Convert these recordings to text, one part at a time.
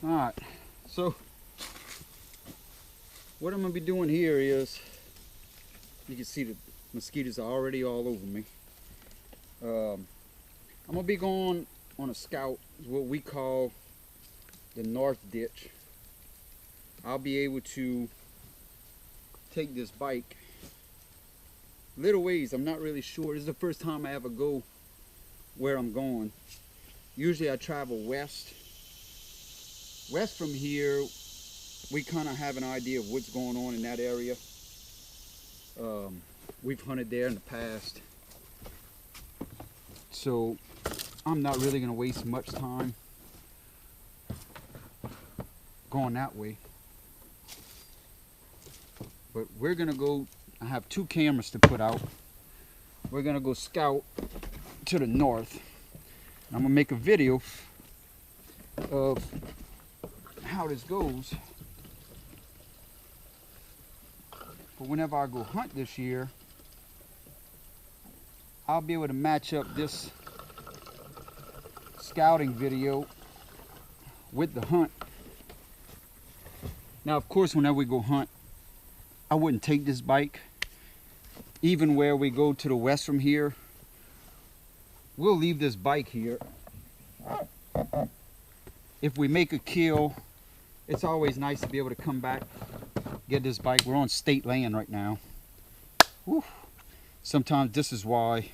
Alright, so what I'm going to be doing here is, you can see the mosquitoes are already all over me. I'm going to be going on a scout, what we call the north ditch. I'll be able to take this bike little ways. I'm not really sure. This is the first time I ever go where I'm going. Usually I travel west. West from here, we kind of have an idea of what's going on in that area. We've hunted there in the past. So I'm not really going to waste much time going that way. But we're going to go, I have 2 cameras to put out. We're going to go scout to the north. I'm going to make a video of how this goes. But whenever I go hunt this year, I'll be able to match up this scouting video with the hunt. Now, of course, whenever we go hunt, I wouldn't take this bike. Even where we go to the west from here, we'll leave this bike here. If we make a kill, it's always nice to be able to come back, get this bike. We're on state land right now. Whew. Sometimes this is why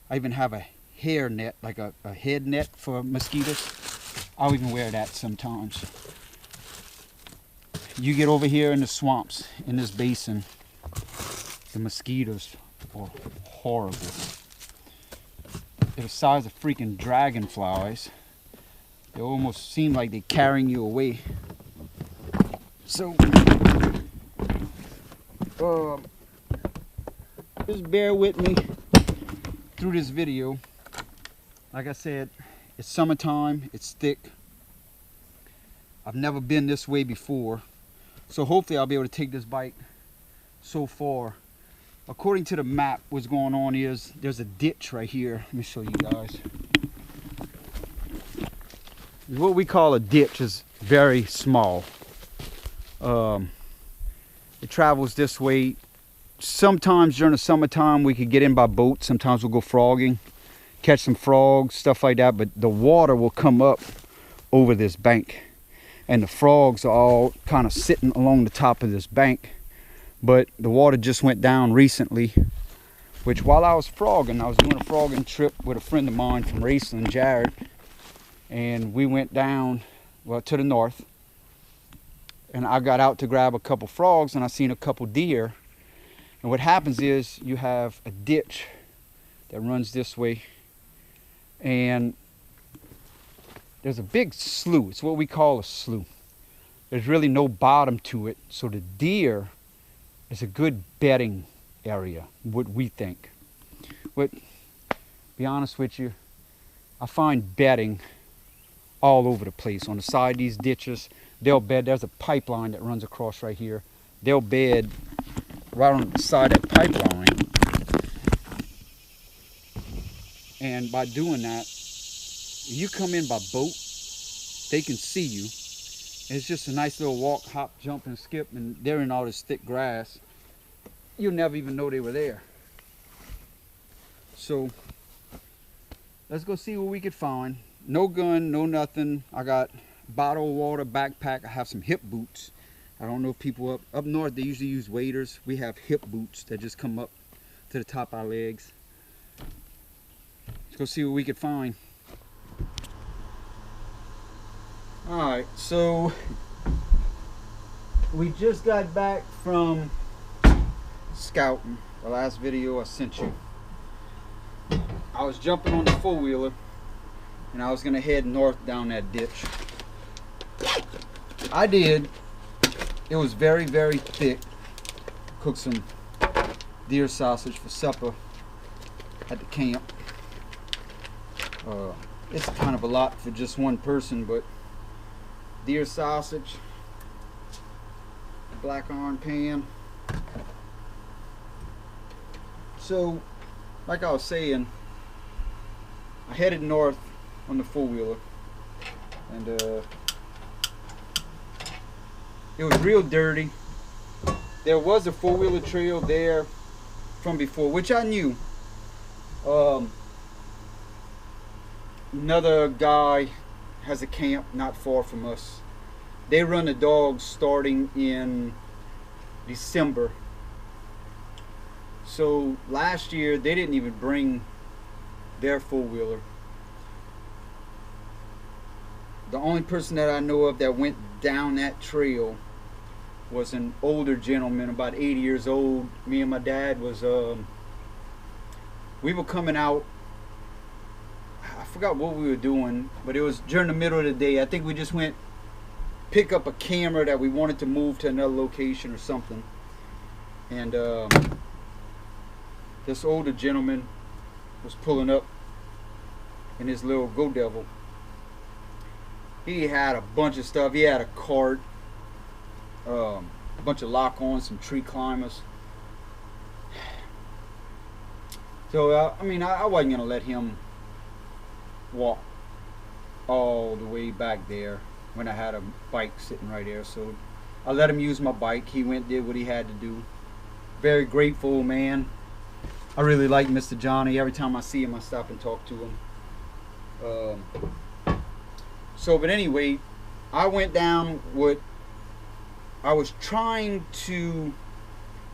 I even have a hair net, like a head net for mosquitoes. I'll even wear that sometimes. You get over here in the swamps, in this basin, the mosquitoes are horrible. They're the size of freaking dragonflies. They almost seem like they're carrying you away. So, just bear with me through this video. Like I said, it's summertime, it's thick. I've never been this way before. So hopefully I'll be able to take this bike so far. According to the map, what's going on is there's a ditch right here. Let me show you guys. What we call a ditch is very small. It travels this way. Sometimes during the summertime we could get in by boat. Sometimes we'll go frogging, catch some frogs, stuff like that. But the water will come up over this bank. And the frogs are all kind of sitting along the top of this bank. But the water just went down recently. Which while I was frogging, I was doing a frogging trip with a friend of mine from Raceland, Jared. And we went down, well, to the north. And I got out to grab a couple frogs and I seen a couple deer. And what happens is you have a ditch that runs this way. And there's a big slough. It's what we call a slough. There's really no bottom to it. So the deer is a good bedding area, what we think. But be honest with you, I find bedding all over the place. On the side of these ditches, they'll bed. There's a pipeline that runs across right here. They'll bed right on the side of that pipeline. And by doing that, if you come in by boat, they can see you. It's just a nice little walk, hop, jump, and skip, and they're in all this thick grass. You'll never even know they were there. So let's go see what we could find. No gun, no nothing. I got bottle of water, backpack. I have some hip boots. I don't know if people up north, they usually use waders. We have hip boots that just come up to the top of our legs. Let's go see what we could find. Alright, so we just got back from scouting. The last video I sent you. I was jumping on the four-wheeler and I was gonna head north down that ditch. I did. It was very, very thick. Cooked some deer sausage for supper at the camp. It's kind of a lot for just one person, but deer sausage, black iron pan. So, like I was saying, I headed north on the four-wheeler, and It was real dirty. There was a four-wheeler trail there from before, which I knew. Another guy has a camp not far from us. They run the dogs starting in December. So last year they didn't even bring their four-wheeler. The only person that I know of that went down that trail was an older gentleman, about 80 years old. Me and my dad was, we were coming out, I forgot what we were doing, but it was during the middle of the day. I think we just went pick up a camera that we wanted to move to another location or something. And this older gentleman was pulling up in his little Go Devil. He had a bunch of stuff. He had a cart, a bunch of lock-ons, some tree climbers. So I mean, I wasn't gonna let him walk all the way back there when I had a bike sitting right there. So I let him use my bike. He went, did what he had to do. Very grateful man. I really like Mr. Johnny. Every time I see him, I stop and talk to him. But anyway, I went down what I was trying to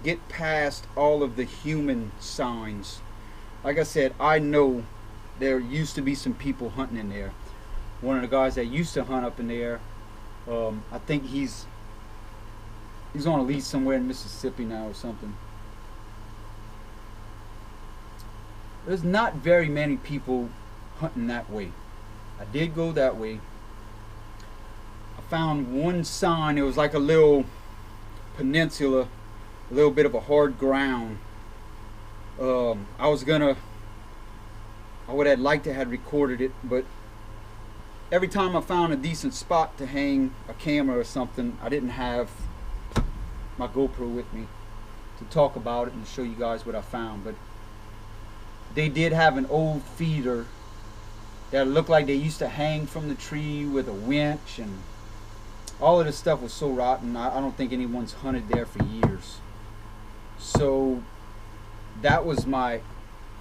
get past all of the human signs. Like I said, I know there used to be some people hunting in there. One of the guys that used to hunt up in there, I think he's on a lease somewhere in Mississippi now or something. There's not very many people hunting that way. I did go that way. I found one sign. It was like a little peninsula, a little bit of a hard ground. I would have liked to have recorded it, but every time I found a decent spot to hang a camera or something, I didn't have my GoPro with me to talk about it and show you guys what I found. But they did have an old feeder that looked like they used to hang from the tree with a winch, and all of this stuff was so rotten. I don't think anyone's hunted there for years. So that was my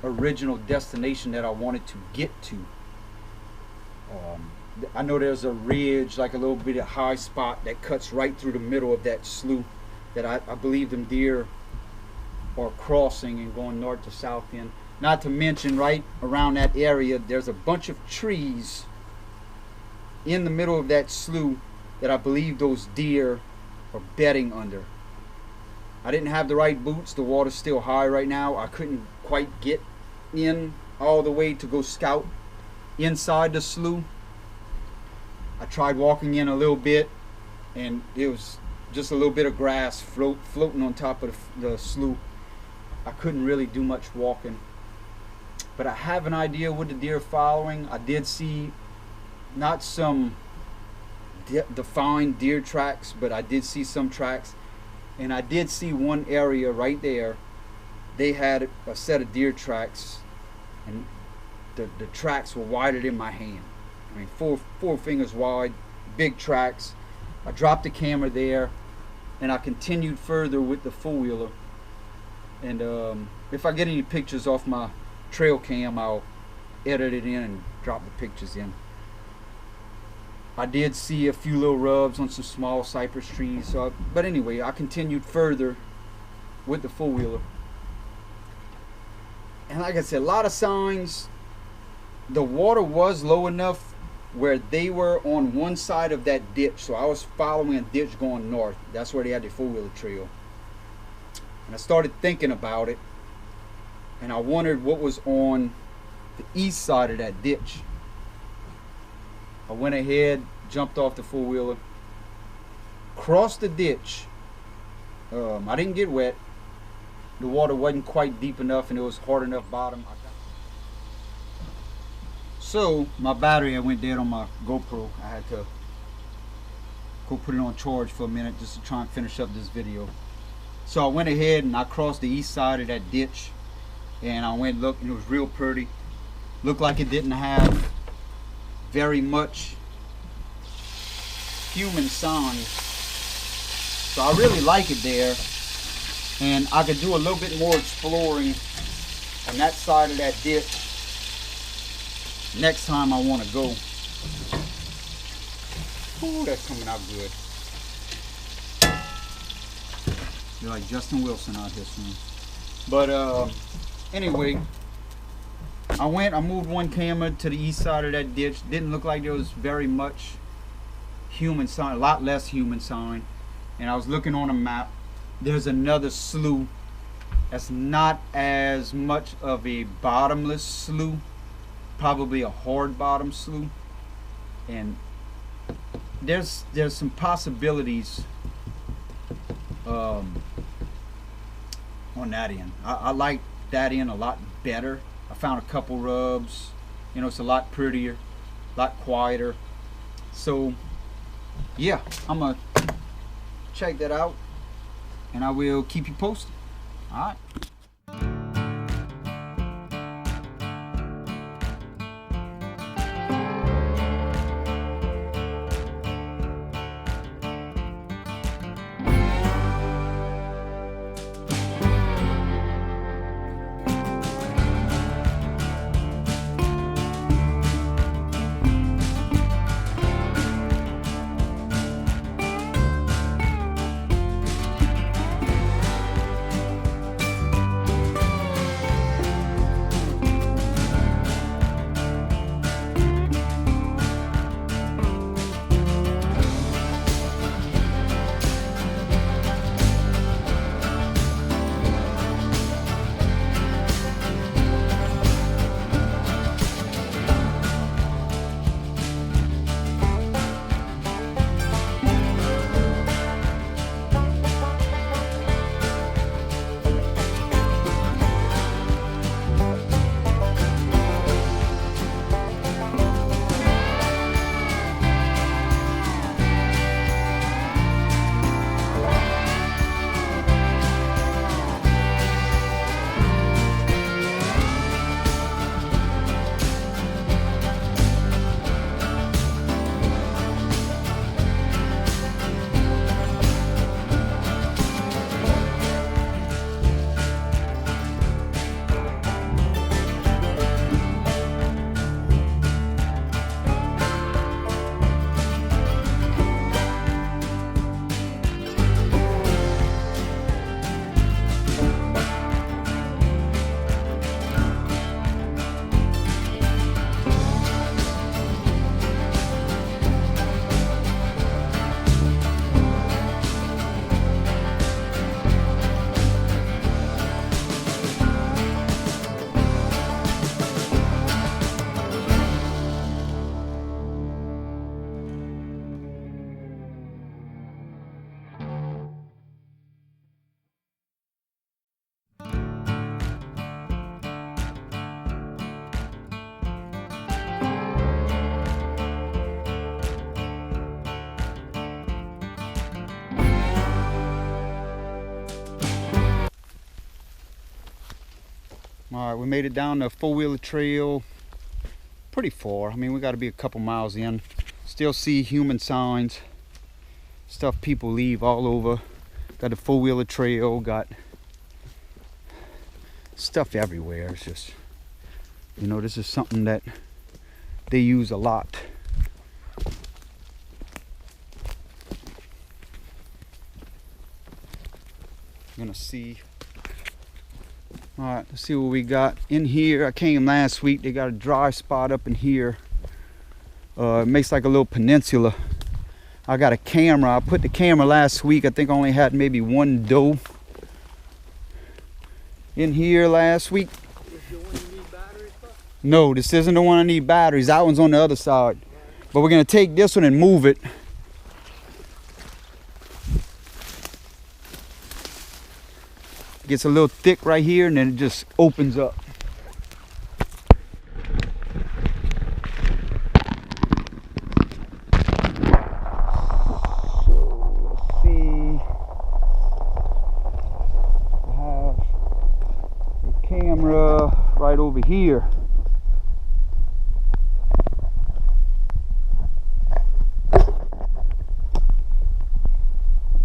original destination that I wanted to get to. I know there's a ridge, like a little bit of high spot that cuts right through the middle of that slough that I believe them deer are crossing and going north to south in. Not to mention, right around that area, there's a bunch of trees in the middle of that slough that I believe those deer are bedding under. I didn't have the right boots. The water's still high right now. I couldn't quite get in all the way to go scout inside the slough. I tried walking in a little bit, and it was just a little bit of grass floating on top of the slough. I couldn't really do much walking. But I have an idea what the deer are following. I did see not some defined deer tracks, but I did see some tracks. And I did see one area right there. They had a set of deer tracks, and the tracks were wider than my hand. I mean, four fingers wide, big tracks. I dropped the camera there, and I continued further with the four-wheeler. And if I get any pictures off my trail cam, I'll edit it in and drop the pictures in. I did see a few little rubs on some small cypress trees, but anyway, I continued further with the four-wheeler. And like I said, a lot of signs. The water was low enough where they were on one side of that ditch, so I was following a ditch going north. That's where they had the four-wheeler trail. And I started thinking about it, and I wondered what was on the east side of that ditch. I went ahead, jumped off the four-wheeler, crossed the ditch. I didn't get wet. The water wasn't quite deep enough, and it was hard enough bottom. So my battery went dead on my GoPro. I had to go put it on charge for a minute just to try and finish up this video. So I went ahead and I crossed the east side of that ditch, and I went look, and it was real pretty. Looked like it didn't have very much human signs. So I really like it there. And I could do a little bit more exploring on that side of that ditch next time I want to go. Ooh, that's coming out good. You're like Justin Wilson out here soon. But anyway, I moved one camera to the east side of that ditch. Didn't look like there was very much human sign, a lot less human sign. And I was looking on a map. There's another slough that's not as much of a bottomless slough, probably a hard bottom slough. And there's some possibilities on that end. I like that end a lot better. I found a couple rubs. You know, it's a lot prettier, a lot quieter. So yeah, I'm gonna check that out and I will keep you posted. All right. All right, we made it down the four-wheeler trail pretty far. I mean, we got to be a couple miles in. Still see human signs, stuff people leave all over. Got the four-wheeler trail, got stuff everywhere. It's just, you know, this is something that they use a lot. I'm gonna see. All right, let's see what we got in here. I came last week. They got a dry spot up in here. It makes like a little peninsula. I got a camera. I put the camera last week. I think I only had maybe one doe in here last week. Is the one you need batteries for? No, this isn't the one I need batteries. That one's on the other side. But we're gonna take this one and move it. It gets a little thick right here and then it just opens up. Right over here.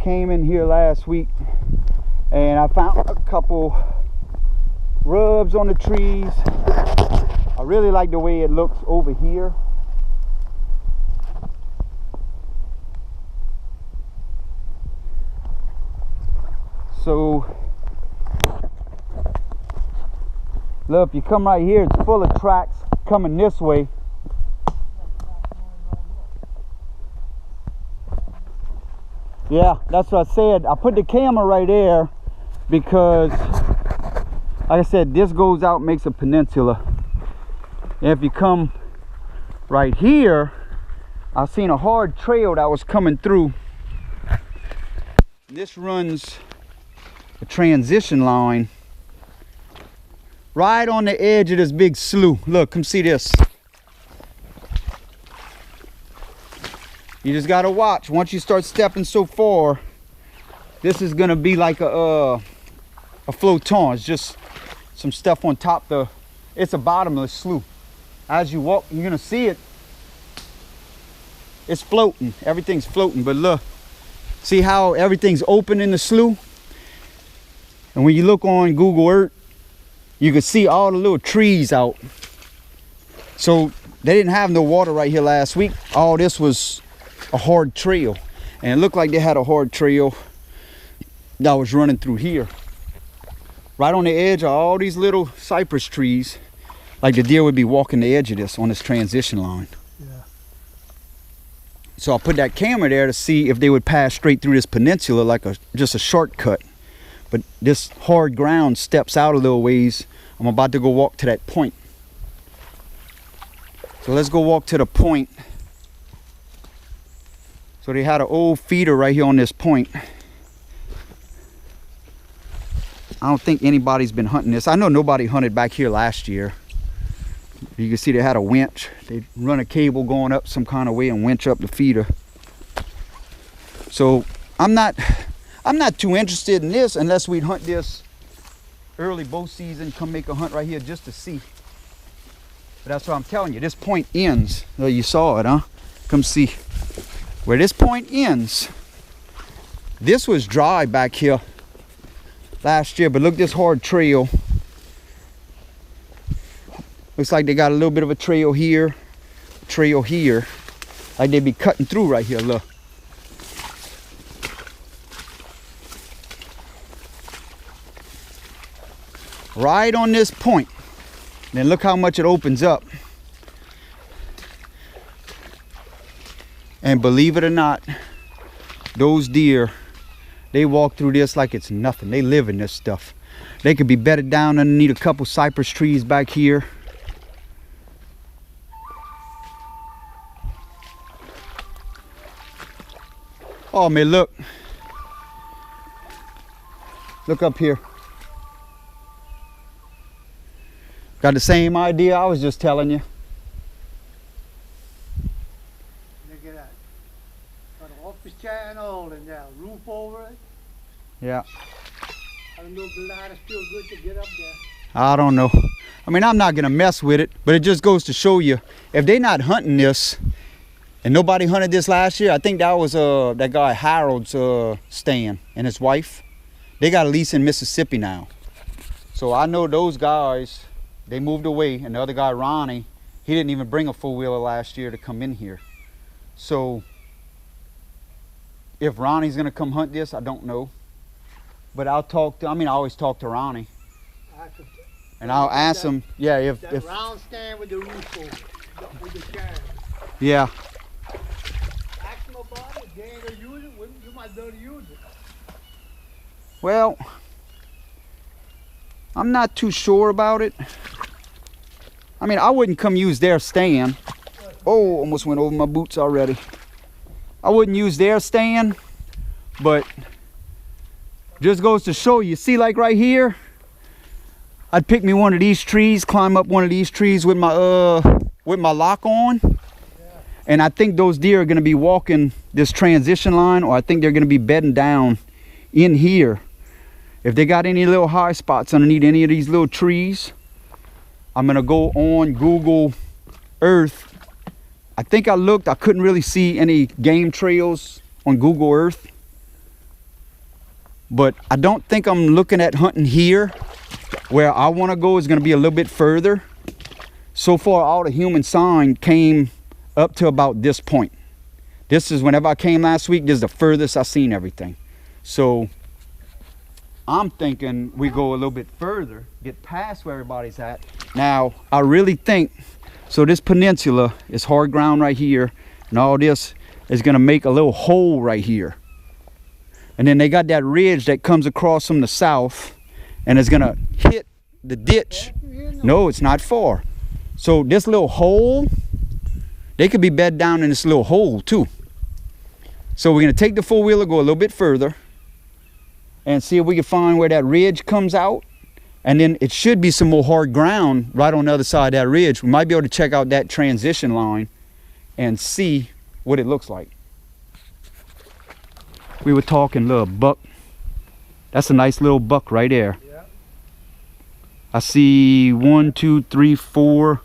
came in here last week and I found a couple rubs on the trees. I really like the way it looks over here. So look, if you come right here, it's full of tracks coming this way. Yeah, that's what I said. I put the camera right there because, like I said, this goes out, makes a peninsula. And if you come right here, I seen a hard trail that was coming through. This runs a transition line right on the edge of this big slough. Look, come see this. You just gotta watch. Once you start stepping so far, this is gonna be like a floaton. It's just some stuff on top. It's a bottomless slough. As you walk, you're gonna see it. It's floating. Everything's floating. But look, see how everything's open in the slough? And when you look on Google Earth, you can see all the little trees out. So they didn't have no water right here last week. All this was a hard trail. And it looked like they had a hard trail that was running through here. Right on the edge of all these little cypress trees. Like the deer would be walking the edge of this on this transition line. Yeah. So I put that camera there to see if they would pass straight through this peninsula like just a shortcut. But this hard ground steps out a little ways. I'm about to go walk to that point. So let's go walk to the point. So they had an old feeder right here on this point. I don't think anybody's been hunting this. I know nobody hunted back here last year. You can see they had a winch. They run a cable going up some kind of way and winch up the feeder. So I'm not too interested in this unless we'd hunt this early bow season, come make a hunt right here just to see. But that's what I'm telling you, this point ends. Oh, you saw it, huh? Come see where this point ends. This was dry back here last year, but look, this hard trail. Looks like they got a little bit of a trail here, like they'd be cutting through right here, look. Right on this point. Then look how much it opens up. And believe it or not, those deer, they walk through this like it's nothing. They live in this stuff. They could be bedded down underneath a couple cypress trees back here. Oh man, look. Look up here. Got the same idea I was just telling you. Look at that. Got an office channel and a roof over it. Yeah. I don't know if the ladder's still good to get up there. I don't know. I mean, I'm not gonna mess with it, but it just goes to show you, if they're not hunting this, and nobody hunted this last year, I think that was that guy Harold's stand and his wife. They got a lease in Mississippi now. So I know those guys, they moved away, and the other guy, Ronnie, he didn't even bring a four-wheeler last year to come in here. So if Ronnie's gonna come hunt this, I don't know. But I'll talk to, I always talk to Ronnie. And I'll ask him, yeah, if round stand with the roof over it, with the channel. Yeah. Ask them about it. They ain't gonna use it. You might be able to use it. Well, I'm not too sure about it. I wouldn't come use their stand. Oh, almost went over my boots already. I wouldn't use their stand, but just goes to show you. See, like right here, I'd pick me one of these trees, climb up one of these trees with my lock on. Yeah. And I think those deer are gonna be walking this transition line, or I think they're gonna be bedding down in here. If they got any little high spots underneath any of these little trees, I'm gonna go on Google Earth. I think I looked, I couldn't really see any game trails on Google Earth. But I don't think I'm looking at hunting here. Where I want to go is going to be a little bit further. So far, all the human sign came up to about this point. This is whenever I came last week, this is the furthest I've seen everything. So I'm thinking we go a little bit further, get past where everybody's at. Now, I really think, so this peninsula is hard ground right here, and all this is gonna make a little hole right here. And then they got that ridge that comes across from the south, and it's gonna hit the ditch. No, it's not far. So this little hole, they could be bedded down in this little hole too. So we're gonna take the four-wheeler, go a little bit further, and see if we can find where that ridge comes out. And then it should be some more hard ground right on the other side of that ridge. We might be able to check out that transition line and see what it looks like. We were talking little buck. That's a nice little buck right there. Yeah. I see 1, 2, 3, 4.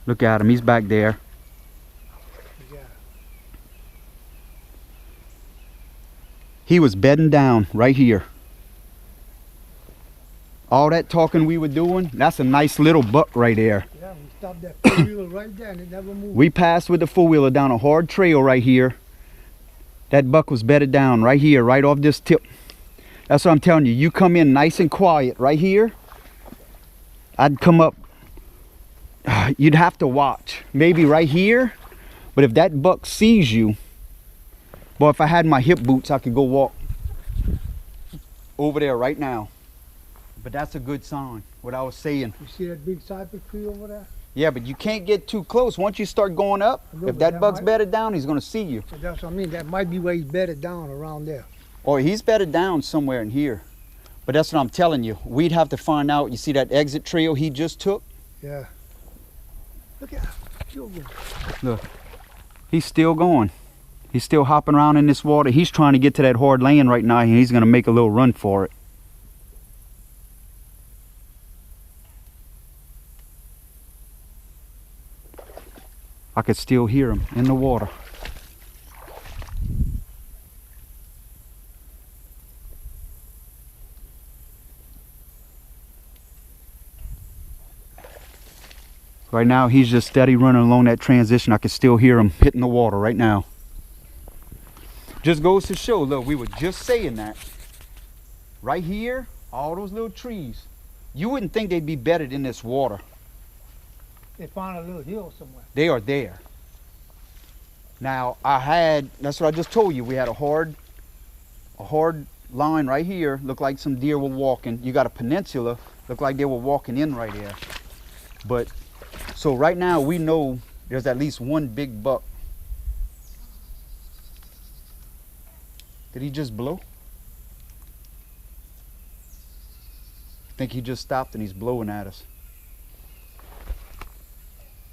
Look at him, he's back there. Yeah. He was bedding down right here. All that talking we were doing, that's a nice little buck right there. Yeah, we stopped that four-wheeler right there and it never moved. We passed with the four-wheeler down a hard trail right here. That buck was bedded down right here, right off this tip. That's what I'm telling you. You come in nice and quiet right here. I'd come up. You'd have to watch. Maybe right here. But if that buck sees you, boy, if I had my hip boots, I could go walk over there right now. But that's a good sign, what I was saying. You see that big cypress tree over there? Yeah, but you can't get too close. Once you start going up, if that buck's bedded down, he's going to see you. But that's what I mean. That might be where he's bedded down around there. Or he's bedded down somewhere in here. But that's what I'm telling you. We'd have to find out. You see that exit trail he just took? Yeah. Look at him. Still going. Look, he's still going. He's still hopping around in this water. He's trying to get to that hard land right now, and he's going to make a little run for it. I could still hear him in the water. Right now, he's just steady running along that transition. I can still hear him hitting the water right now. Just goes to show, look, we were just saying that. Right here, all those little trees, you wouldn't think they'd be bedded in this water. They found a little hill somewhere. They are there. Now, that's what I just told you. We had a hard line right here. Looked like some deer were walking. You got a peninsula. Looked like they were walking in right there. But, so right now we know there's at least one big buck. Did he just blow? I think he just stopped and he's blowing at us.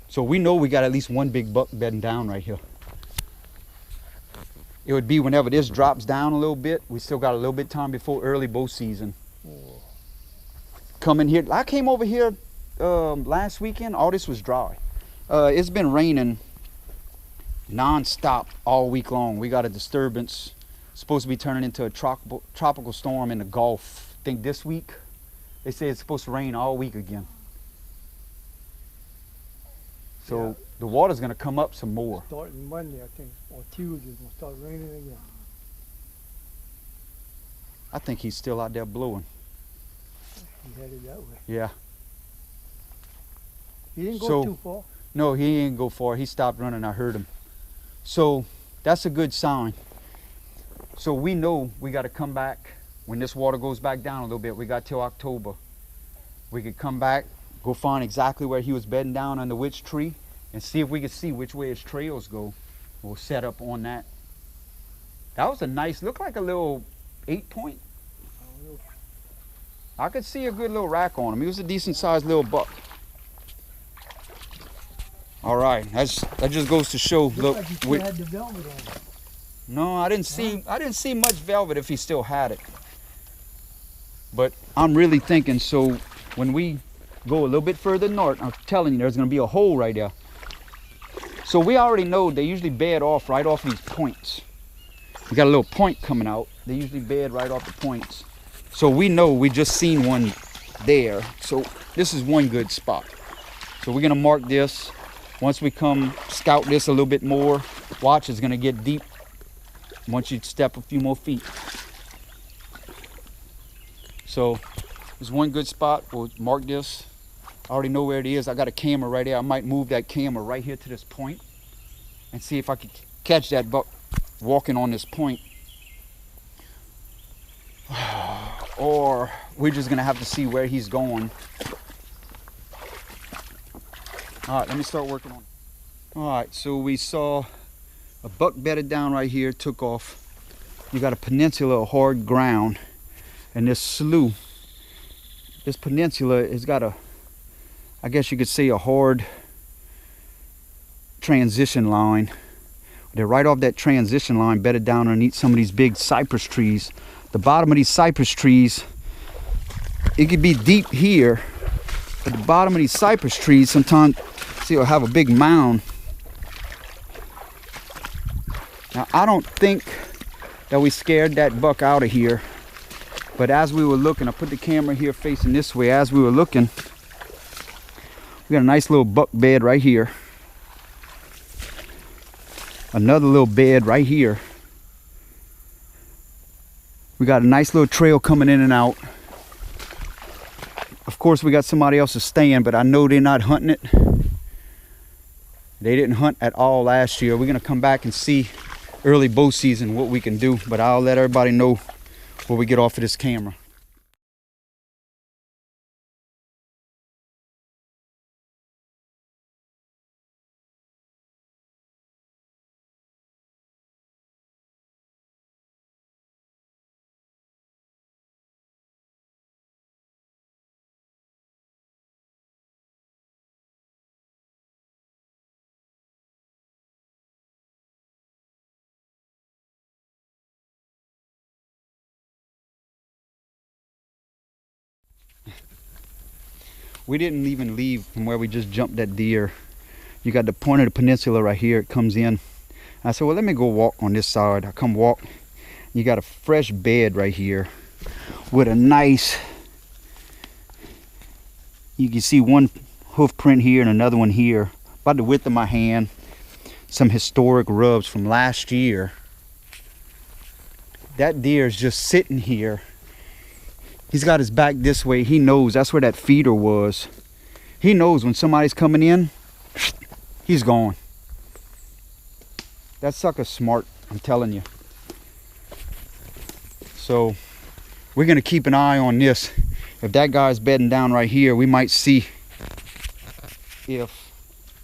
So we know we got at least one big buck bedding down right here. It would be whenever this drops down a little bit. We still got a little bit time before early bow season. Come in here. I came over here last weekend. All this was dry. It's been raining non-stop all week long. We got a disturbance. It's supposed to be turning into a tropical storm in the Gulf. I think this week. They say it's supposed to rain all week again. So yeah, the water's going to come up some more. Starting Monday, I think, or Tuesday, it's going to start raining again. I think he's still out there blowing. He headed that way. Yeah. He didn't go too far. No, he didn't go far. He stopped running. I heard him. So that's a good sign. So we know we got to come back when this water goes back down a little bit. We got till October. We could come back, go find exactly where he was bedding down under which tree, and see if we can see which way his trails go. We'll set up on that. That was a nice, looked like a little 8-point. I could see a good little rack on him. He was a decent sized little buck. All right, that just goes to show. Look, like he still had the velvet on. No, I didn't see much velvet if he still had it. But I'm really thinking, so when we go a little bit further north, I'm telling you, there's going to be a hole right there. So we already know they usually bed off right off these points. We got a little point coming out. They usually bed right off the points. So we know we just seen one there. So this is one good spot. So we're gonna mark this. Once we come scout this a little bit more, watch, it's gonna get deep once you step a few more feet. So there's one good spot. We'll mark this. I already know where it is. I got a camera right there. I might move that camera right here to this point and see if I can catch that buck walking on this point. Or we're just gonna have to see where he's going. All right, let me start working on it. All right, so we saw a buck bedded down right here, took off. You got a peninsula of hard ground, and this slough, this peninsula has got a, I guess you could say, a hard transition line. They're right off that transition line, bedded down underneath some of these big cypress trees. The bottom of these cypress trees, it could be deep here, but the bottom of these cypress trees sometimes, see, it'll have a big mound. Now, I don't think that we scared that buck out of here, but as we were looking, I put the camera here facing this way. As we were looking, we got a nice little buck bed right here. Another little bed right here. We got a nice little trail coming in and out. Of course, we got somebody else's stand, but I know they're not hunting it. They didn't hunt at all last year. We're gonna come back and see early bow season what we can do, but I'll let everybody know when we get off of this camera. We didn't even leave from where we just jumped that deer. You got the point of the peninsula right here. It comes in. I said, well, let me go walk on this side. I come walk. You got a fresh bed right here with a nice, you can see one hoof print here and another one here, about the width of my hand. Some historic rubs from last year. That deer is just sitting here. He's got his back this way. He knows that's where that feeder was. He knows when somebody's coming in, he's gone. That sucker's smart, I'm telling you. So we're gonna keep an eye on this. If that guy's bedding down right here, we might see. If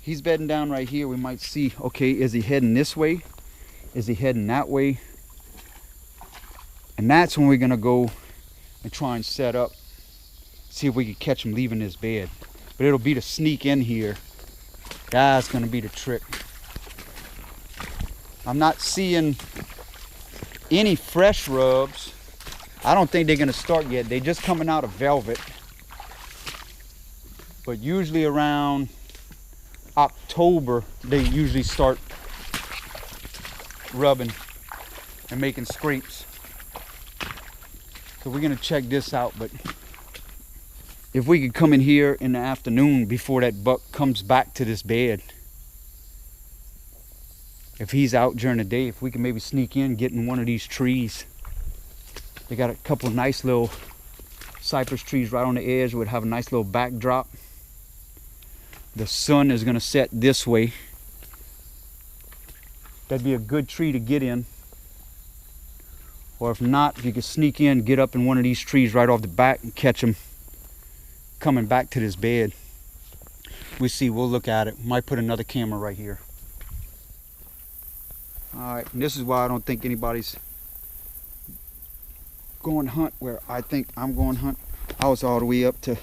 he's bedding down right here, we might see, okay, is he heading this way? Is he heading that way? And that's when we're gonna go and try and set up, see if we can catch him leaving his bed. But it'll be to sneak in here. That's gonna be the trick. I'm not seeing any fresh rubs. I don't think they're gonna start yet. They're just coming out of velvet. But usually around October, they usually start rubbing and making scrapes. So we're gonna check this out, but if we could come in here in the afternoon before that buck comes back to this bed, if he's out during the day, if we can maybe sneak in, get in one of these trees. They got a couple nice little cypress trees right on the edge, would have a nice little backdrop. The sun is gonna set this way. That'd be a good tree to get in. Or if not, if you could sneak in, get up in one of these trees right off the back and catch him coming back to this bed. We see, we'll look at it. Might put another camera right here. All right, and this is why I don't think anybody's going hunt where I think I'm going hunt. I was all the way up to,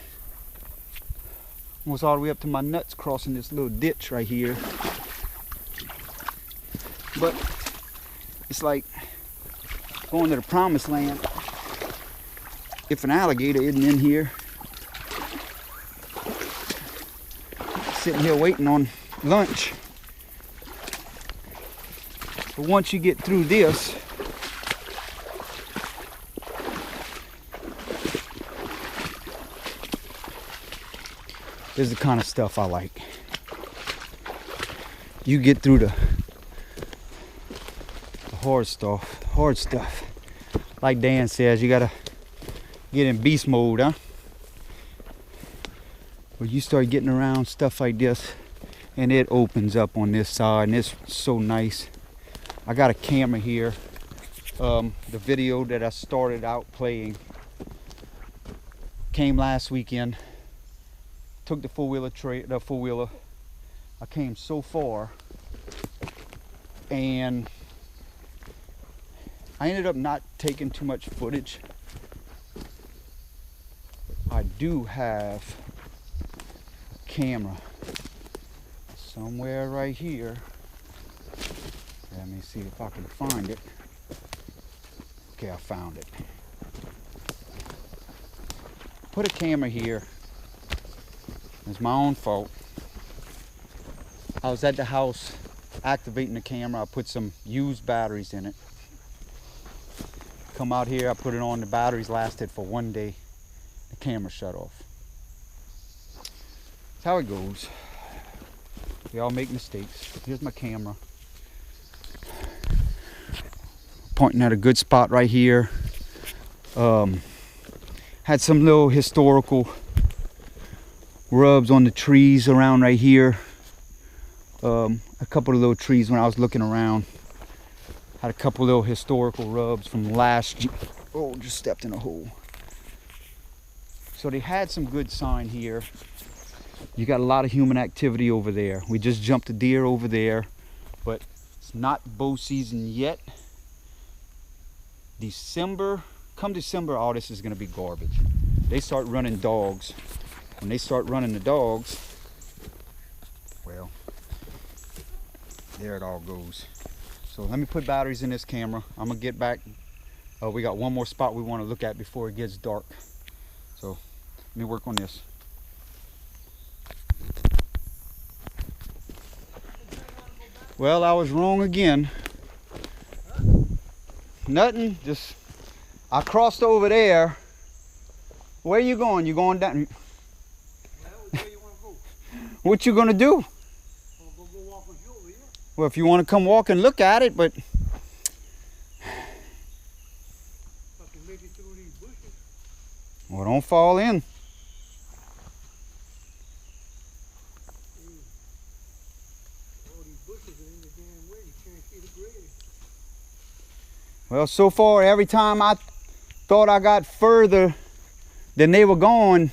almost all the way up to my nuts crossing this little ditch right here. But it's like going to the promised land. If an alligator isn't in here, sitting here waiting on lunch. But once you get through this, This is the kind of stuff I like. You get through the hard stuff. Like Dan says, you gotta get in beast mode, huh? Where you start getting around stuff like this, and it opens up on this side, and it's so nice. I got a camera here. The video that I started out playing came last weekend. Took the four-wheeler. I came so far, and I ended up not taking too much footage. I do have a camera somewhere right here. Let me see if I can find it. Okay, I found it. Put a camera here. It's my own fault. I was at the house activating the camera. I put some used batteries in it. Come out here, I put it on. The batteries lasted for one day. The camera shut off. That's how it goes. We all make mistakes. Here's my camera. Pointing at a good spot right here. Had some little historical rubs on the trees around right here. A couple of little trees when I was looking around. Had a couple little historical rubs from last year. Oh, just stepped in a hole. So they had some good sign here. You got a lot of human activity over there. We just jumped a deer over there, but it's not bow season yet. Come December, all this is gonna be garbage. They start running dogs. When they start running the dogs, well, there it all goes. So let me put batteries in this camera. I'm gonna get back. We got one more spot we want to look at before it gets dark. So let me work on this. Well, I was wrong again. Nothing, just I crossed over there. Where you going? You going down? Where you want to go? What you gonna do? Go walk with you over here. Well, if you want to come walk and look at it, but If I can make it through these bushes. well, don't fall in. All these bushes are in the damn way. You can't see the grade. Well, so far, every time I thought I got further than they were going,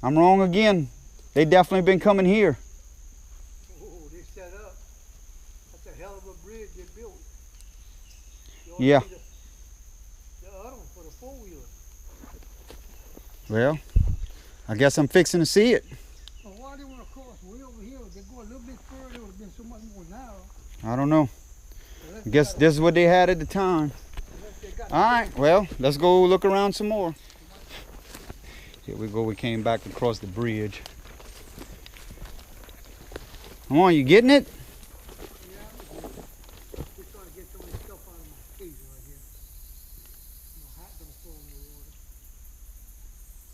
I'm wrong again. They definitely been coming here. Oh, they set up. That's a hell of a bridge they built. You ought Yeah. to see the other one for the four-wheeler. Well, I guess I'm fixing to see it. Well, why they want to cross way over here? They go a little bit further, it would have been so much more narrow. I don't know. Unless I guess this is what they had at the time. they got All right, well, let's go look around some more. Here we go. We came back across the bridge. Come on, you getting it? Yeah, we're trying to get some of this stuff out of my cage right here. My hat don't fall in the water.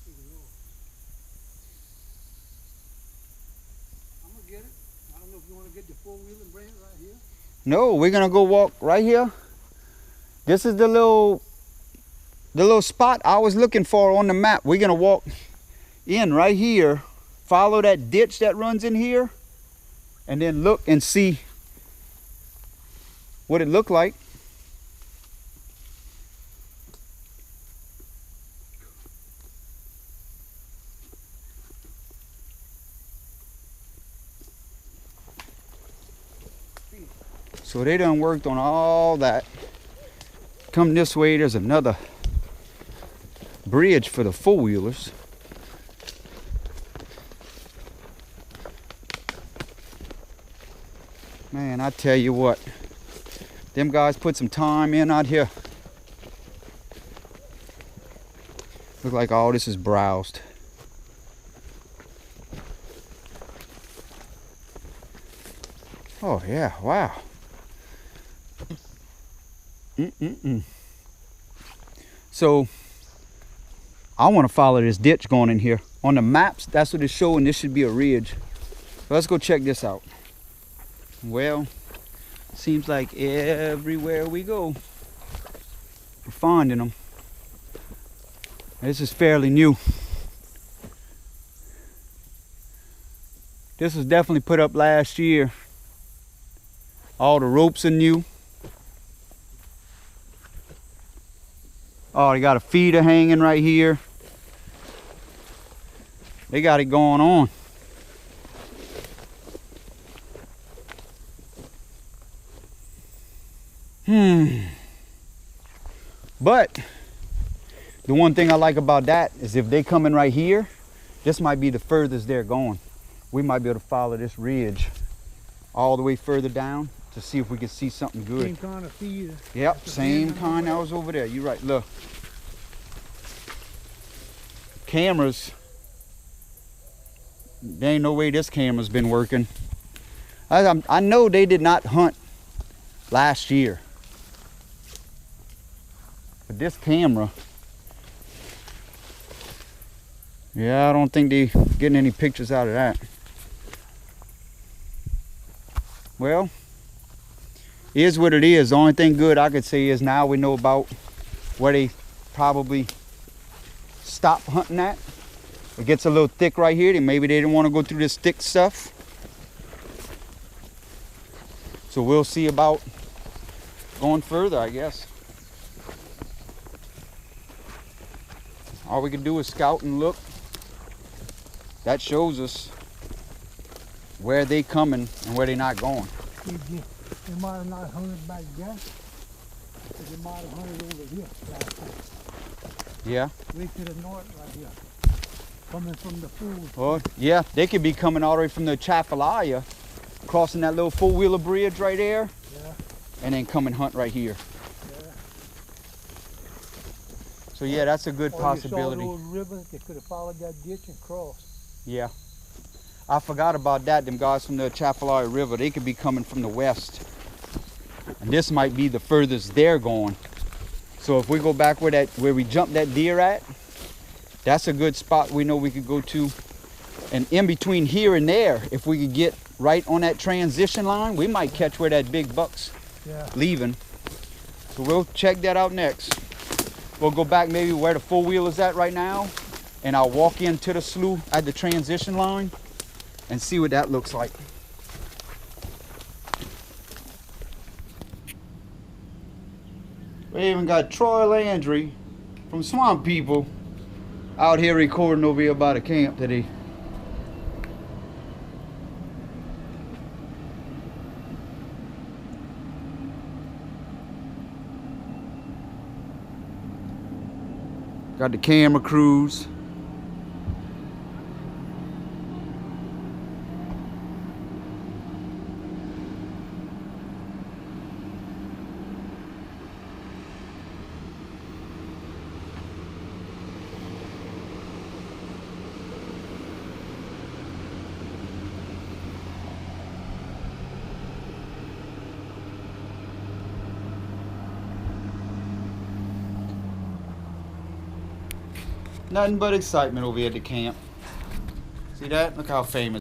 Take it off. I'm gonna get it. I don't know if you want to get the four-wheeler and bring it right here. No, we're gonna go walk right here. This is the little spot I was looking for on the map. We're gonna walk in right here, follow that ditch that runs in here, and then look and see what it looked like. So they done worked on all that. Come this way, there's another bridge for the four-wheelers. Man, I tell you what, them guys put some time in out here. Look like all this is browsed. Oh yeah, wow. So I want to follow this ditch going in here. On the maps, that's what it's showing. This should be a ridge. So let's go check this out. Well, seems like everywhere we go, we're finding them. This is fairly new. This was definitely put up last year. All the ropes are new. Oh, they got a feeder hanging right here. They got it going on. But the one thing I like about that is if they coming right here, this might be the furthest they're going. We might be able to follow this ridge all the way further down to see if we can see something good. Same kind of feeder. Yep, same kind that was over there. You're right, look. Cameras. There ain't no way this camera's been working. I know they did not hunt last year. But this camera, yeah, I don't think they getting any pictures out of that. Well, it is what it is. The only thing good I could say is now we know about where they probably stopped hunting at. It gets a little thick right here. Then maybe they didn't want to go through this thick stuff. So we'll see about going further, I guess. All we can do is scout and look. That shows us where they coming and where they not going. They might have not hunted back there, but they might have hunted over here last time. Yeah. Way to the north right here. Coming from the food. Oh, yeah, they could be coming all the way from the Atchafalaya, crossing that little four-wheeler bridge right there, Yeah. and then come and hunt right here. Yeah. So yeah, that's a good possibility. Or you saw those rivers, they could have followed that ditch and crossed. Yeah. I forgot about that. Them guys from the Atchafalaya River, they could be coming from the west. And this might be the furthest they're going. So if we go back where we jumped that deer at, that's a good spot we know we could go to. And in between here and there, if we could get right on that transition line, we might catch where that big buck's leaving. So we'll check that out next. We'll go back maybe where the four-wheeler's at right now, and I'll walk into the slough at the transition line and see what that looks like. We even got Troy Landry from Swamp People out here recording over here by the camp today. Got the camera crews. Nothing but excitement over here at the camp. See that? Look how famous.